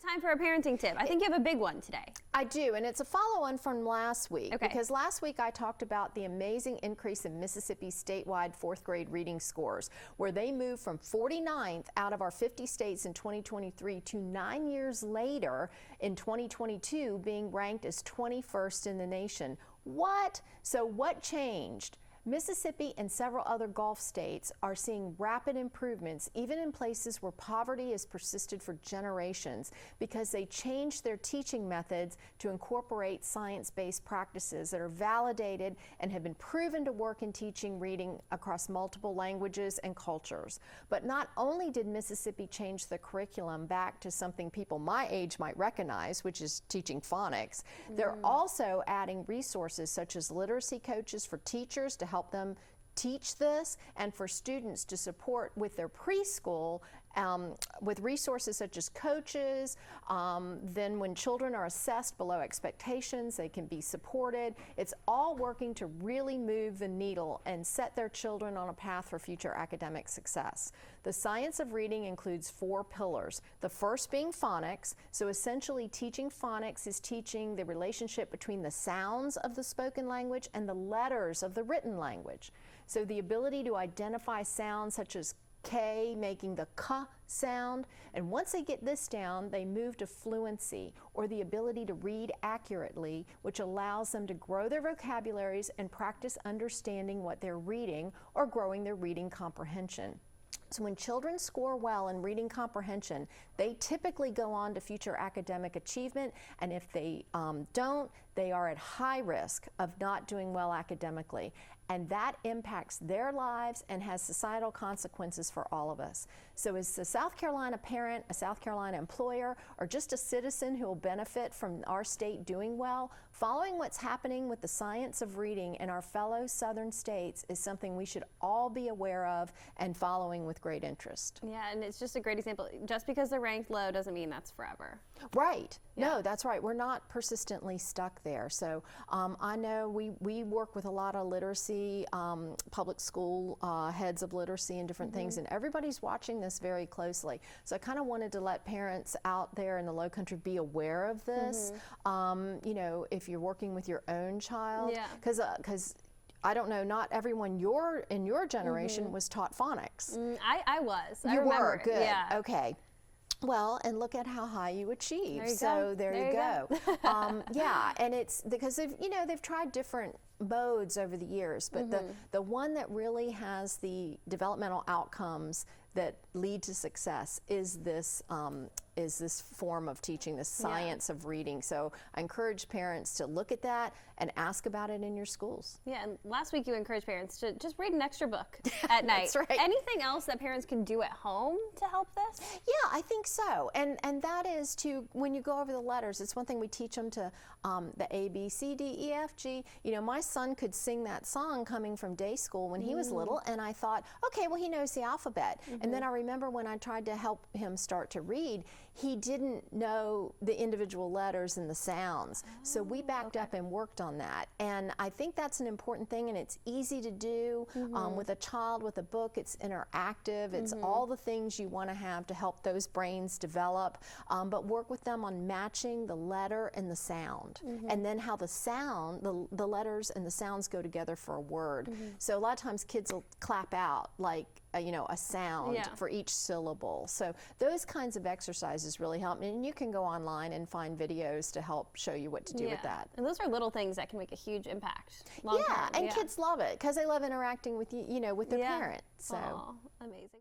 Time for a parenting tip. I think you have a big one today. I do, and it's a follow-on from last week. Okay. Because last week I talked about the amazing increase in Mississippi's statewide fourth grade reading scores, where they moved from 49th out of our 50 states in 2023 to 9 years later in 2022 being ranked as 21st in the nation. What? So what changed? Mississippi and several other Gulf states are seeing rapid improvements, even in places where poverty has persisted for generations, because they changed their teaching methods to incorporate science-based practices that are validated and have been proven to work in teaching reading across multiple languages and cultures. But not only did Mississippi change the curriculum back to something people my age might recognize, which is teaching phonics, they're also adding resources such as literacy coaches for teachers to help them teach this, and for students to support with their preschool with resources such as coaches. Then when children are assessed below expectations, they can be supported. It's all working to really move the needle and set their children on a path for future academic success. The science of reading includes 4 pillars. The first being phonics. So essentially teaching phonics is teaching the relationship between the sounds of the spoken language and the letters of the written language. So the ability to identify sounds such as K, making the K sound, and once they get this down, they move to fluency, or the ability to read accurately, which allows them to grow their vocabularies and practice understanding what they're reading, or growing their reading comprehension. So when children score well in reading comprehension, they typically go on to future academic achievement, and if they don't, they are at high risk of not doing well academically. And that impacts their lives and has societal consequences for all of us. So as a South Carolina parent, a South Carolina employer, or just a citizen who will benefit from our state doing well, following what's happening with the science of reading in our fellow southern states is something we should all be aware of and following with great interest. Yeah, and it's just a great example. Just because they're ranked low doesn't mean that's forever. Right. Yeah. No, that's right. We're not persistently stuck there. So I know we work with a lot of literacy, public school heads of literacy and different things, and everybody's watching this very closely. So I kind of wanted to let parents out there in the Low Country be aware of this. You know, if you're working with your own child, because I don't know, not everyone in your generation was taught phonics. I was. You remember. were, good. Yeah. Okay. Well, and look at how high you achieved. There you go. Yeah, and it's because they've tried different modes over the years, but the one that really has the developmental outcomes that lead to success is this form of teaching, the science of reading. So I encourage parents to look at that and ask about it in your schools. Yeah, and last week you encouraged parents to just read an extra book at night. That's right. Anything else that parents can do at home to help this? Yeah, I think so. And that is to, when you go over the letters, it's one thing we teach them to the A, B, C, D, E, F, G. You know, my son could sing that song coming from day school when he was little, and I thought, okay, well, he knows the alphabet. And then I remember when I tried to help him start to read, he didn't know the individual letters and the sounds. So we backed up and worked on that. And I think that's an important thing, and it's easy to do with a child, with a book. It's interactive. It's all the things you want to have to help those brains develop. But work with them on matching the letter and the sound. And then how the sound, the letters and the sounds go together for a word. So a lot of times kids will clap out like a sound for each syllable. So those kinds of exercises really help. And you can go online and find videos to help show you what to do with that. And those are little things that can make a huge impact long term. And kids love it because they love interacting with with their parents. So Aww, amazing.